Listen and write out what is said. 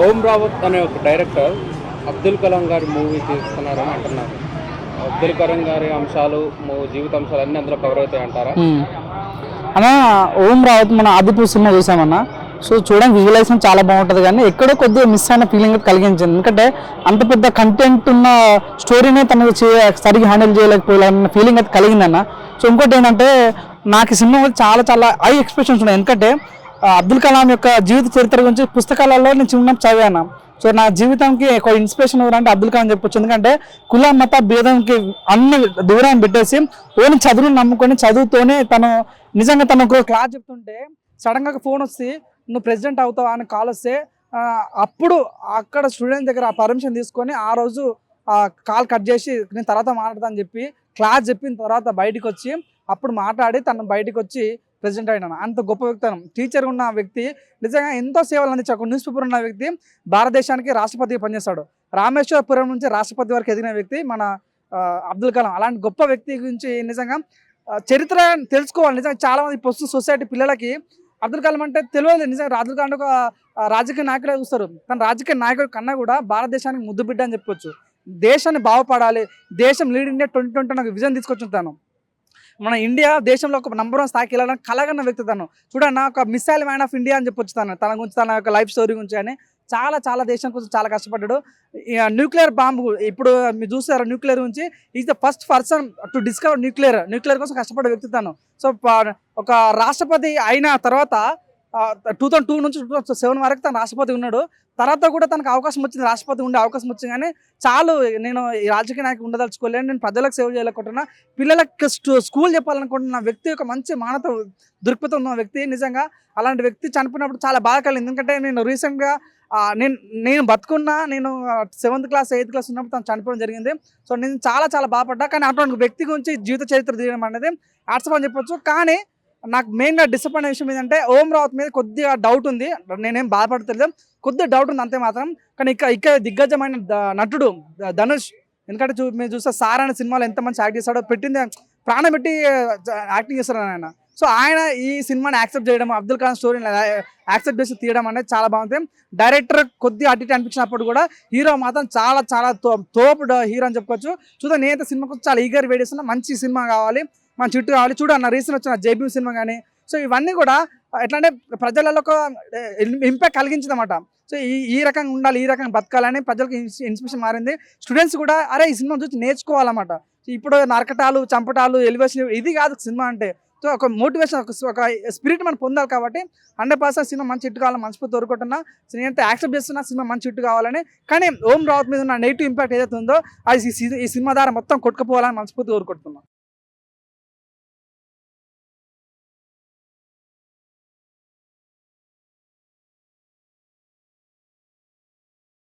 ఓం రావత్ అనే ఒక డైరెక్టర్ అబ్దుల్ కలాం గారి మూవీ తీస్తున్నారని అంటున్నారు. అబ్దుల్ కలాం గారి అంశాలు జీవిత అంశాలు అన్నీ అందులో కవర్ అవుతాయి అంటారా? అన్న, ఓం రావత్ మన ఆదిపూర్ సినిమా చూసామన్న. సో చూడడానికి విజువలైజేషన్ చాలా బాగుంటుంది, కానీ ఎక్కడో కొద్దిగా మిస్ అయిన ఫీలింగ్ కలిగించింది. ఎందుకంటే అంత పెద్ద కంటెంట్ ఉన్న స్టోరీనే తనకు సరిగ్గా హ్యాండిల్ చేయలేకపోయాలన్న ఫీలింగ్ అయితే కలిగిందన్న. సో ఇంకోటి ఏంటంటే నాకు ఈ సినిమా చాలా చాలా హై ఎక్స్పెక్టేషన్స్ ఉన్నాయి. ఎందుకంటే అబ్దుల్ కలాం యొక్క జీవిత చరిత్ర గురించి పుస్తకాలలో నేను చిన్న చదివాను. సో నా జీవితానికి ఒక ఇన్స్పిరేషన్ ఎవరంటే అబ్దుల్ కలాం చెప్పొచ్చు. ఎందుకంటే కుల మత భేదంకి అన్ని దూరాన్ని పెట్టేసి ఓన్లీ చదువును నమ్ముకొని చదువుతోనే తను నిజంగా తను ఒక క్లాస్ చెప్తుంటే సడన్గా ఫోన్ వస్తే నువ్వు ప్రెసిడెంట్ అవుతావా అని కాల్ వస్తే అప్పుడు అక్కడ స్టూడెంట్ దగ్గర ఆ పర్మిషన్ తీసుకొని ఆ రోజు కాల్ కట్ చేసి నేను తర్వాత మాట్లాడతా అని చెప్పి క్లాస్ చెప్పిన తర్వాత బయటకు వచ్చి అప్పుడు మాట్లాడి తను బయటకు వచ్చి ప్రెసిడెంట్ అయినా. అంత గొప్ప వ్యక్తి, టీచర్ ఉన్న వ్యక్తి, నిజంగా ఎంతో సేవలు అందించాడు. ఒక న్యూస్ పేపర్ ఉన్న వ్యక్తి భారతదేశానికి రాష్ట్రపతిగా పనిచేస్తాడు. రామేశ్వరపురం నుంచి రాష్ట్రపతి వరకు ఎదిగిన వ్యక్తి మన అబ్దుల్ కలాం. అలాంటి గొప్ప వ్యక్తి గురించి నిజంగా చరిత్ర తెలుసుకోవాలి. నిజంగా చాలా మంది ప్రస్తుత సొసైటీ పిల్లలకి అబ్దుల్ కలాం అంటే తెలియదు. నిజంగా అబ్దుల్ కలాం ఒక రాజకీయ నాయకుడే చూస్తారు, కానీ రాజకీయ నాయకుడి కన్నా కూడా భారతదేశానికి ముద్దు బిడ్డ అని చెప్పొచ్చు. దేశాన్ని బాగుపడాలి, దేశం లీడ్ ఇండియా 2020 నాకు విజన్ తీసుకొచ్చుంటాను. మన ఇండియా దేశంలో ఒక నంబర్ 1 స్థాయికి వెళ్ళడానికి కలగన్న వ్యక్తి తను. చూడండి, ఒక మిసైల్ మ్యాన్ ఆఫ్ ఇండియా అని చెప్పొచ్చు తన గురించి, తన యొక్క లైఫ్ స్టోరీ గురించి. అని చాలా చాలా దేశం కోసం చాలా కష్టపడ్డాడు. న్యూక్లియర్ బాంబు ఇప్పుడు మీరు చూసారు, న్యూక్లియర్ గురించి is the first person to discover nuclear కోసం కష్టపడే వ్యక్తి తను. సో ఒక రాష్ట్రపతి అయిన తర్వాత 2002 నుంచి 2007 వరకు తను రాష్ట్రపతి ఉన్నాడు. తర్వాత కూడా తనకు అవకాశం వచ్చింది, రాష్ట్రపతి ఉండే అవకాశం వచ్చింది. కానీ చాలు, నేను ఈ రాజకీయ నాయకుడు ఉండదలుచుకోలేను, నేను ప్రజలకు సేవ చేయాలనుకుంటున్నా, పిల్లలకు స్కూల్ చెప్పాలనుకుంటున్న వ్యక్తి, ఒక మంచి మానవ దృక్పథం ఉన్న వ్యక్తి. నిజంగా అలాంటి వ్యక్తి చనిపోయినప్పుడు చాలా బాధ కలిగింది. ఎందుకంటే నేను రీసెంట్గా నేను బతుకున్నా, నేను 7th క్లాస్ 8th క్లాస్ ఉన్నప్పుడు తను చనిపోవడం జరిగింది. సో నేను చాలా చాలా బాధపడ్డా. కానీ అటువంటి వ్యక్తి గురించి జీవిత చరిత్ర తీయడం అనేది ఆర్ట్స్ అని చెప్పొచ్చు. కానీ నాకు మెయిన్గా డిసప్పాయింట్ అయ్యే విషయం ఏంటంటే ఓం రావత్ మీద కొద్దిగా డౌట్ ఉంది. నేనేం బాధపడతలేదు, కొద్దిగా డౌట్ ఉంది అంతే మాత్రం. కానీ ఇక్కడ దిగ్గజమైన నటుడు ధనుష్. ఎందుకంటే మీరు చూస్తే సార్ అనే సినిమాలో ఎంత మంచి యాక్ట్ చేస్తాడో, పెట్టింది ప్రాణం పెట్టి యాక్టింగ్ చేస్తాడు ఆయన. సో ఆయన ఈ సినిమాని యాక్సెప్ట్ చేయడం, అబ్దుల్ కలాం స్టోరీని యాక్సెప్ట్ చేసి తీయడం అనేది చాలా బాగుంది. డైరెక్టర్ కొద్దిగా అటు అనిపించినప్పుడు కూడా హీరో మాత్రం చాలా చాలా తోపు హీరో అని చెప్పుకోవచ్చు. చూద్దాం, నేనైతే సినిమా కోసం చాలా ఈగర్ వెయిట్ చేస్తున్నా. మంచి సినిమా కావాలి, మన చుట్టూ కావాలి. చూడన్న రీసెంట్ వచ్చిన జైబీ సినిమా కానీ, సో ఇవన్నీ కూడా ఎట్లా అంటే ప్రజలలో ఒక ఇంపాక్ట్ కలిగించింది అన్నమాట. సో ఈ రకంగా ఉండాలి, ఈ రకంగా బతకాలని ప్రజలకు ఇన్స్పిరేషన్ మారింది. స్టూడెంట్స్ కూడా అరే ఈ సినిమా చూసి నేర్చుకోవాలన్నమాట. ఇప్పుడు నరకటాలు, చంపటాలు, ఎలివేషన్ ఇది కాదు సినిమా అంటే. సో ఒక మోటివేషన్, ఒక స్పిరిట్ మనం పొందాలి. కాబట్టి 100% సినిమా మంచి హిట్ కావాలని మనస్ఫూర్తి కోరుకుంటున్నా. సో నేనైతే యాక్సెప్ట్ చేస్తున్నా సినిమా మంచి హిట్ కావాలని. కానీ ఓం రావత్ మీద ఉన్న నెగిటివ్ ఇంపాక్ట్ ఏదైతే ఉందో అది ఈ సినిమా ద్వారా మొత్తం కొట్టుకుపోవాలని మనస్ఫూర్తి కోరుకుంటున్నాను.